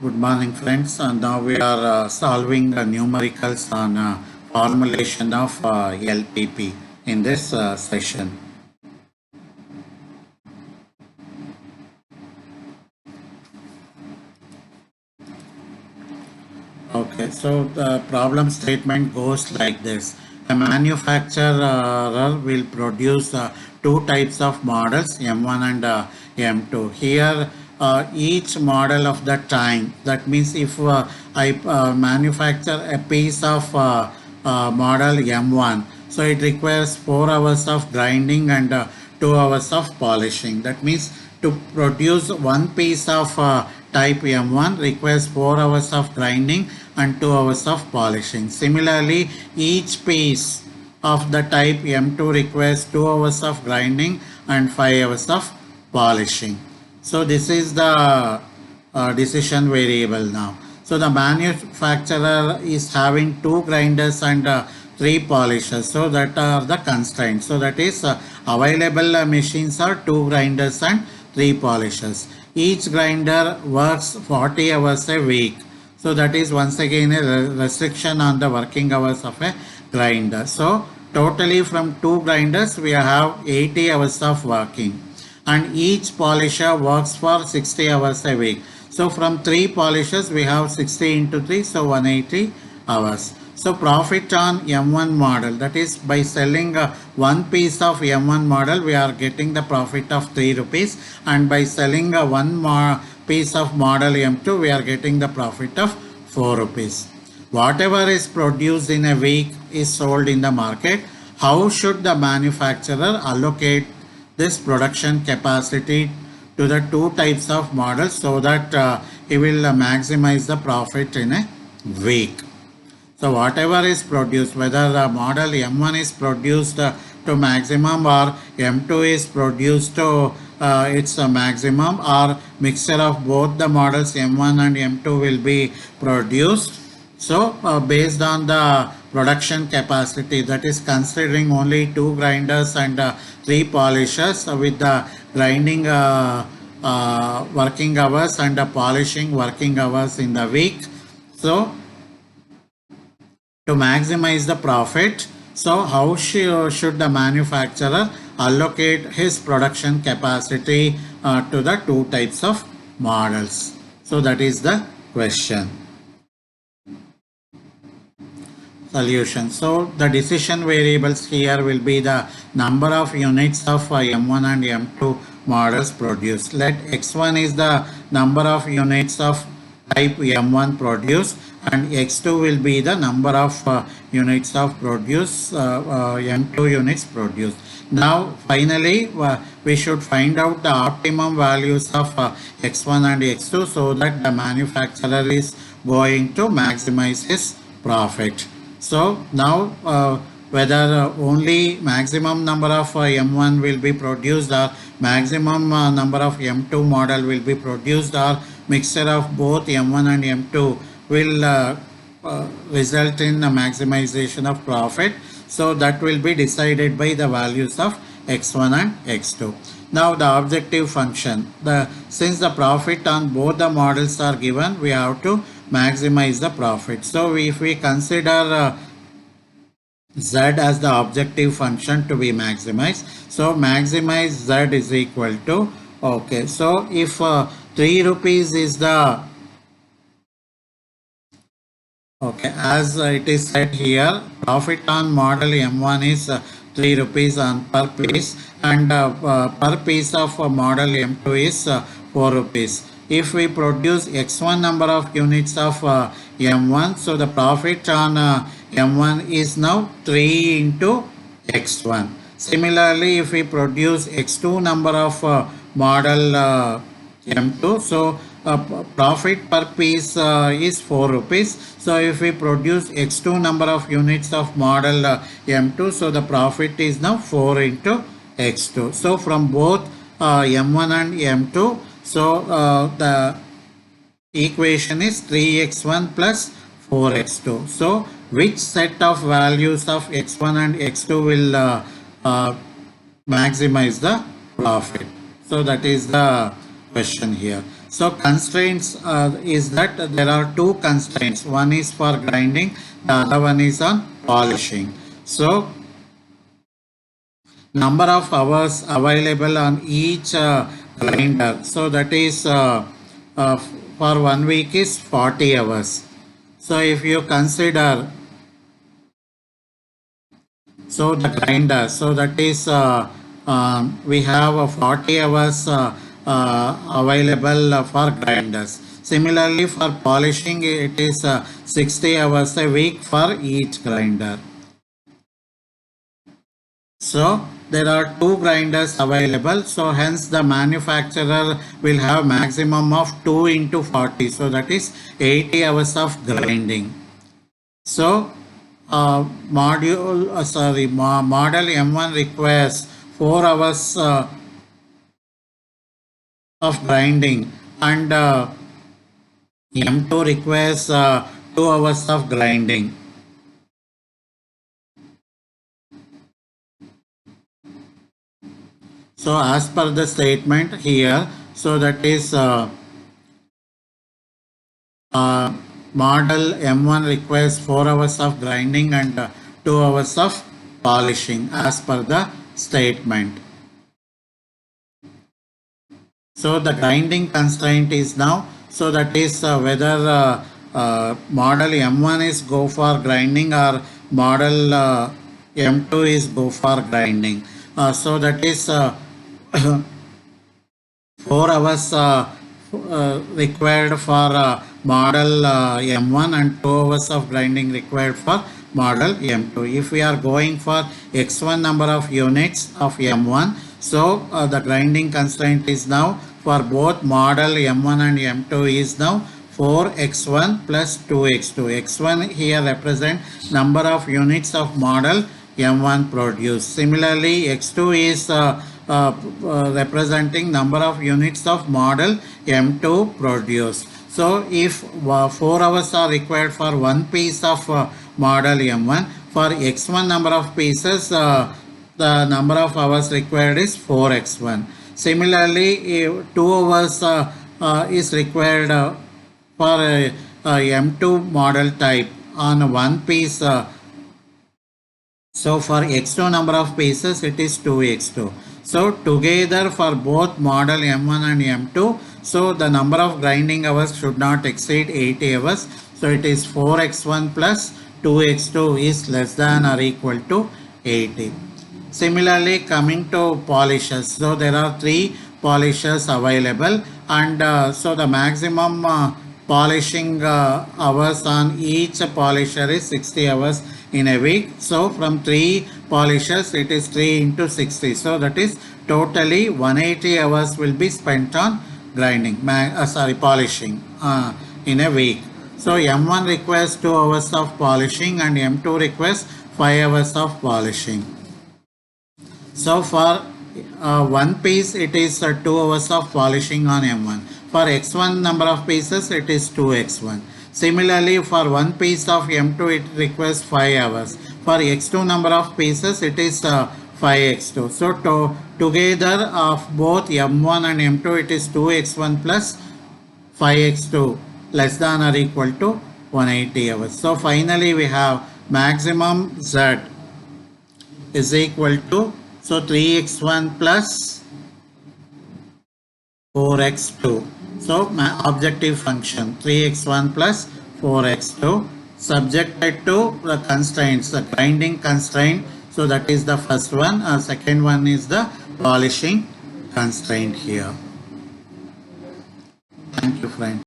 Good morning, friends. Now we are solving the numericals on formulation of LPP in this session. Okay, so the problem statement goes like this. A manufacturer will produce two types of models, M1 and M2. Here, each model of the time, that means if I manufacture a piece of model M1, so it requires 4 hours of grinding and 2 hours of polishing. That means to produce one piece of type M1 requires 4 hours of grinding and 2 hours of polishing. Similarly, each piece of the type M2 requires 2 hours of grinding and 5 hours of polishing. So this is the decision variable now. So the manufacturer is having two grinders and three polishers. So that are the constraints. So that is available machines are two grinders and three polishers. Each grinder works 40 hours a week. So that is once again a restriction on the working hours of a grinder. So totally from two grinders we have 80 hours of working, and each polisher works for 60 hours a week. So from three polishers we have 60 into 3, so 180 hours. So profit on M1 model, that is by selling one piece of M1 model we are getting the profit of 3 rupees, and by selling one more piece of model M2 we are getting the profit of 4 rupees. Whatever is produced in a week is sold in the market. How should the manufacturer allocate this production capacity to the two types of models so that he will maximize the profit in a week? So whatever is produced, whether the model M1 is produced to maximum or M2 is produced to its maximum, or mixture of both the models M1 and M2 will be produced. So based on the production capacity, that is considering only two grinders and three polishers with the grinding working hours and polishing working hours in the week. So to maximize the profit, so how should the manufacturer allocate his production capacity to the two types of models? So that is the question. Solution. So the decision variables here will be the number of units of M1 and M2 models produced. Let X1 is the number of units of type M1 produced, and X2 will be the number of units of M2 units produced. Now finally we should find out the optimum values of X1 and X2 so that the manufacturer is going to maximize his profit. So now whether only maximum number of M1 will be produced or maximum number of M2 model will be produced, or mixture of both M1 and M2 will result in a maximization of profit. So that will be decided by the values of X1 and X2. Now the objective function, since the profit on both the models are given, we have to maximize the profit. So if we consider z as the objective function to be maximized, so maximize z is equal to, okay, so if 3 rupees is the, okay, as it is said here, profit on model M1 is 3 rupees on per piece, and per piece of model M2 is 4 rupees. If we produce X1 number of units of M1, so the profit on M1 is now 3 into X1. Similarly, if we produce X2 number of model M2, so profit per piece is 4 rupees. So if we produce X2 number of units of model M2, so the profit is now 4 into X2. So from both M1 and M2, so the equation is 3x1 plus 4x2. So which set of values of x1 and x2 will maximize the profit? So that is the question here. So constraints is that there are two constraints. One is for grinding, the other one is on polishing. So number of hours available on each grinder. So that is for 1 week is 40 hours. So if you consider, so the grinder, so that is we have 40 hours available for grinders. Similarly for polishing it is 60 hours a week for each grinder. So there are two grinders available, so hence the manufacturer will have maximum of 2 into 40, so that is 80 hours of grinding. So model M1 requires 4 hours of grinding, and M2 requires 2 hours of grinding. So as per the statement here, so that is model M1 requires 4 hours of grinding and 2 hours of polishing as per the statement. So the grinding constraint is now, so that is whether model M1 is go for grinding or model M2 is go for grinding. So that is 4 hours required for model M1 and 2 hours of grinding required for model M2. If we are going for X1 number of units of M1, so the grinding constraint is now for both model M1 and M2 is now 4x1 plus 2x2. X1 here represent number of units of model M1 produced. Similarly, X2 is representing number of units of model M2 produced. So if 4 hours are required for one piece of model M1, for X1 number of pieces, the number of hours required is 4x1. Similarly, 2 hours is required for M2 model type on one piece. So for X2 number of pieces, it is 2x2. So together for both model M1 and M2, so the number of grinding hours should not exceed 80 hours. So it is 4x1 plus 2x2 is less than or equal to 80. Similarly, coming to polishers, so there are 3 polishers available, and so the maximum polishing hours on each polisher is 60 hours in a week. So from 3 polishers it is 3 into 60, so that is totally 180 hours will be spent on grinding, polishing in a week. So M1 requires 2 hours of polishing and M2 requires 5 hours of polishing. So for one piece it is 2 hours of polishing on M1. For X1 number of pieces it is 2x1. Similarly, for one piece of M2 it requires 5 hours. For X2 number of pieces it is 5x2. So together of both M1 and M2 it is 2x1 plus 5x2 less than or equal to 180 hours. So finally we have maximum Z is equal to, so 3x1 plus 4x2. So my objective function 3x1 plus 4x2 subjected to the constraints, the grinding constraint. So that is the first one. Second one is the polishing constraint here. Thank you, friend.